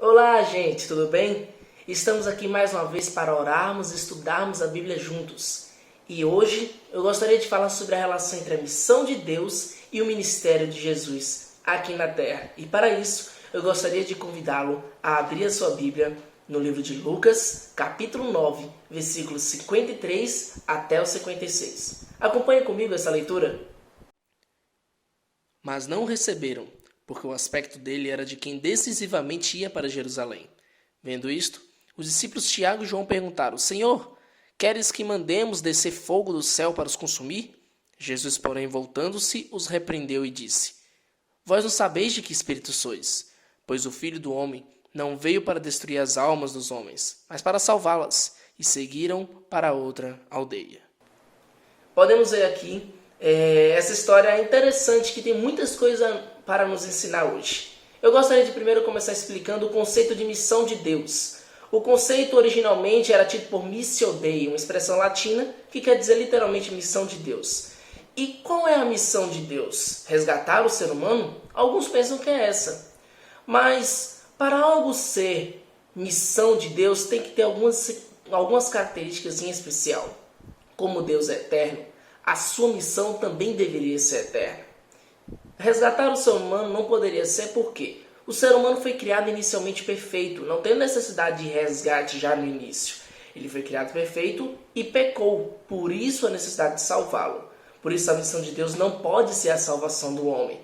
Olá, gente, tudo bem? Estamos aqui mais uma vez para orarmos e estudarmos a Bíblia juntos. E hoje eu gostaria de falar sobre a relação entre a missão de Deus e o ministério de Jesus aqui na Terra. E para isso, eu gostaria de convidá-lo a abrir a sua Bíblia no livro de Lucas, capítulo 9, versículos 53 até o 56. Acompanhe comigo essa leitura. Mas não o receberam, porque o aspecto dele era de quem decisivamente ia para Jerusalém. Vendo isto, os discípulos Tiago e João perguntaram: Senhor, queres que mandemos descer fogo do céu para os consumir? Jesus, porém, voltando-se, os repreendeu e disse: Vós não sabeis de que espírito sois, pois o Filho do Homem não veio para destruir as almas dos homens, mas para salvá-las, e seguiram para outra aldeia. Podemos ver aqui essa história interessante que tem muitas coisas para nos ensinar hoje. Eu gostaria de primeiro começar explicando o conceito de missão de Deus. O conceito originalmente era tido por missio Dei, uma expressão latina que quer dizer literalmente missão de Deus. E qual é a missão de Deus? Resgatar o ser humano? Alguns pensam que é essa. Mas para algo ser missão de Deus tem que ter algumas características em especial. Como Deus é eterno, a sua missão também deveria ser eterna. Resgatar o ser humano não poderia ser porque o ser humano foi criado inicialmente perfeito, não tem necessidade de resgate já no início. Ele foi criado perfeito e pecou, por isso a necessidade de salvá-lo. Por isso a missão de Deus não pode ser a salvação do homem.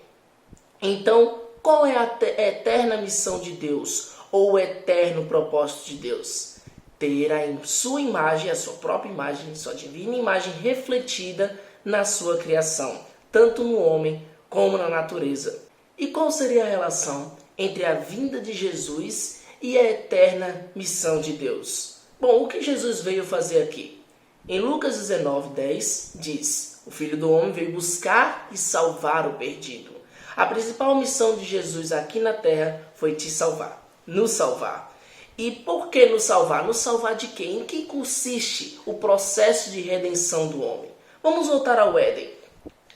Então, qual é a eterna missão de Deus, ou o eterno propósito de Deus? Ter a sua imagem, a sua própria imagem, sua divina imagem refletida na sua criação, tanto no homem como na natureza. E qual seria a relação entre a vinda de Jesus e a eterna missão de Deus? Bom, o que Jesus veio fazer aqui? Em Lucas 19:10 diz: O Filho do Homem veio buscar e salvar o perdido. A principal missão de Jesus aqui na terra foi te salvar, nos salvar. E por que nos salvar? Nos salvar de quê? Em que consiste o processo de redenção do homem? Vamos voltar ao Éden.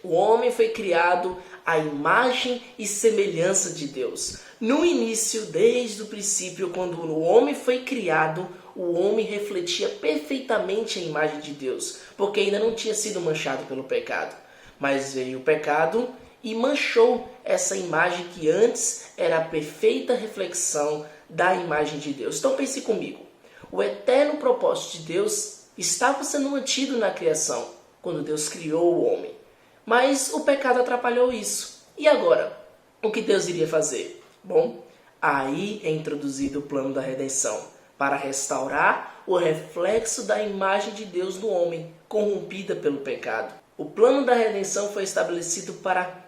O homem foi criado à imagem e semelhança de Deus. No início, desde o princípio, quando o homem foi criado, o homem refletia perfeitamente a imagem de Deus, porque ainda não tinha sido manchado pelo pecado. Mas veio o pecado e manchou essa imagem que antes era a perfeita reflexão da imagem de Deus. Então pense comigo. O eterno propósito de Deus estava sendo mantido na criação, quando Deus criou o homem. Mas o pecado atrapalhou isso. E agora? O que Deus iria fazer? Bom, aí é introduzido o plano da redenção, para restaurar o reflexo da imagem de Deus no homem, corrompida pelo pecado. O plano da redenção foi estabelecido para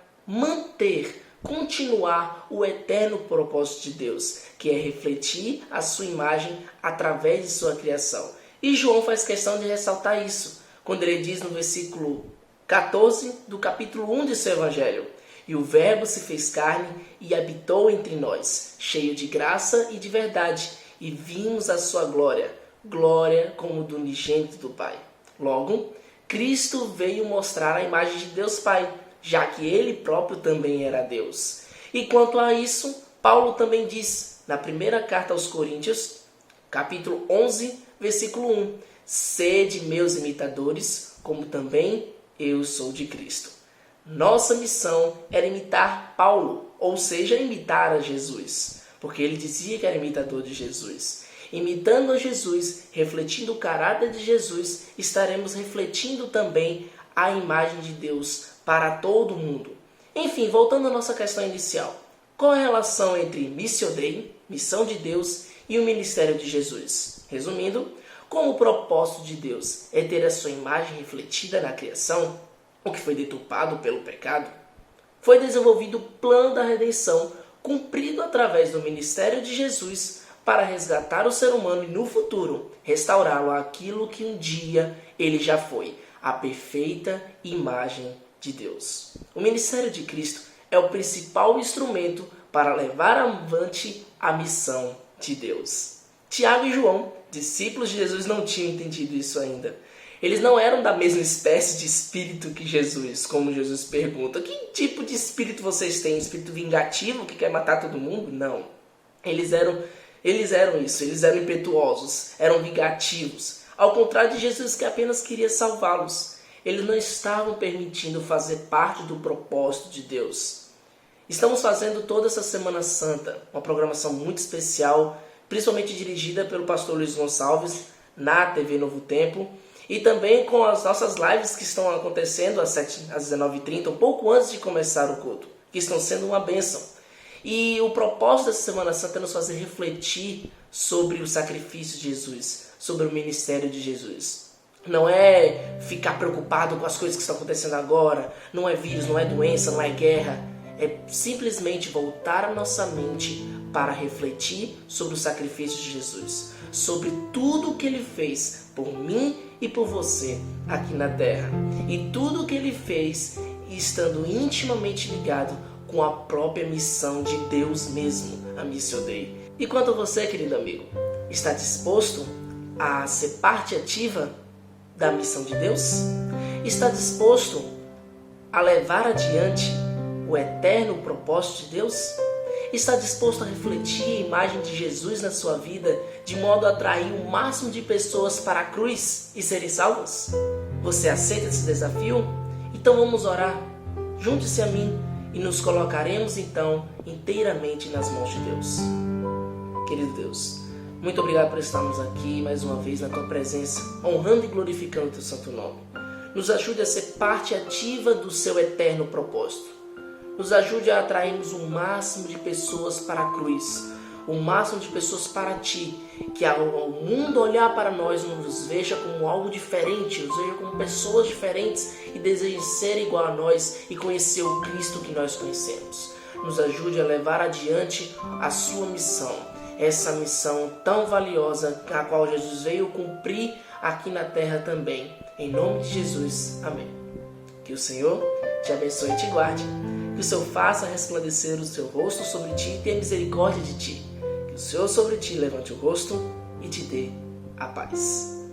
continuar o eterno propósito de Deus, que é refletir a sua imagem através de sua criação. E João faz questão de ressaltar isso, quando ele diz no versículo 14 do capítulo 1 de seu Evangelho: E o Verbo se fez carne e habitou entre nós, cheio de graça e de verdade, e vimos a sua glória, glória como do unigênito do Pai. Logo, Cristo veio mostrar a imagem de Deus Pai, já que ele próprio também era Deus. E quanto a isso, Paulo também diz, na primeira carta aos Coríntios, capítulo 11, versículo 1, Sede meus imitadores, como também eu sou de Cristo. Nossa missão era imitar Paulo, ou seja, imitar a Jesus, porque ele dizia que era imitador de Jesus. Imitando a Jesus, refletindo o caráter de Jesus, estaremos refletindo também a imagem de Deus para todo mundo. Enfim, voltando à nossa questão inicial. Qual é a relação entre missio Dei, missão de Deus, e o ministério de Jesus? Resumindo, como o propósito de Deus é ter a sua imagem refletida na criação, o que foi deturpado pelo pecado, foi desenvolvido o plano da redenção, cumprido através do ministério de Jesus, para resgatar o ser humano e no futuro restaurá-lo àquilo que um dia ele já foi, a perfeita imagem de Deus. O ministério de Cristo é o principal instrumento para levar avante a missão de Deus. Tiago e João, discípulos de Jesus, não tinham entendido isso ainda. Eles não eram da mesma espécie de espírito que Jesus, como Jesus pergunta. Que tipo de espírito vocês têm? Espírito vingativo que quer matar todo mundo? Não. Eles eram Eles eram isso, eles eram impetuosos, eram vingativos. Ao contrário de Jesus, que apenas queria salvá-los. Eles não estavam permitindo fazer parte do propósito de Deus. Estamos fazendo toda essa Semana Santa uma programação muito especial, principalmente dirigida pelo pastor Luiz Gonçalves, na TV Novo Tempo, e também com as nossas lives que estão acontecendo às 19h30, um pouco antes de começar o culto, que estão sendo uma bênção. E o propósito dessa Semana Santa é nos fazer refletir sobre o sacrifício de Jesus, sobre o ministério de Jesus. Não é ficar preocupado com as coisas que estão acontecendo agora, não é vírus, não é doença, não é guerra. É simplesmente voltar a nossa mente para refletir sobre o sacrifício de Jesus, sobre tudo o que Ele fez por mim e por você aqui na terra. E tudo o que Ele fez estando intimamente ligado com a própria missão de Deus mesmo, a Missio Dei. E quanto a você, querido amigo, está disposto a ser parte ativa da missão de Deus? Está disposto a levar adiante o eterno propósito de Deus? Está disposto a refletir a imagem de Jesus na sua vida de modo a atrair o máximo de pessoas para a cruz e serem salvas? Você aceita esse desafio? Então vamos orar. Junte-se a mim e nos colocaremos então inteiramente nas mãos de Deus. Querido Deus, muito obrigado por estarmos aqui mais uma vez na Tua presença, honrando e glorificando o Teu santo nome. Nos ajude a ser parte ativa do Seu eterno propósito. Nos ajude a atrairmos o máximo de pessoas para a cruz, o máximo de pessoas para Ti, que ao mundo olhar para nós nos veja como algo diferente, nos veja como pessoas diferentes e desejem ser igual a nós e conhecer o Cristo que nós conhecemos. Nos ajude a levar adiante a Sua missão, essa missão tão valiosa a qual Jesus veio cumprir aqui na terra também. Em nome de Jesus, amém. Que o Senhor te abençoe e te guarde. Que o Senhor faça resplandecer o seu rosto sobre ti e tenha misericórdia de ti. Que o Senhor sobre ti levante o rosto e te dê a paz.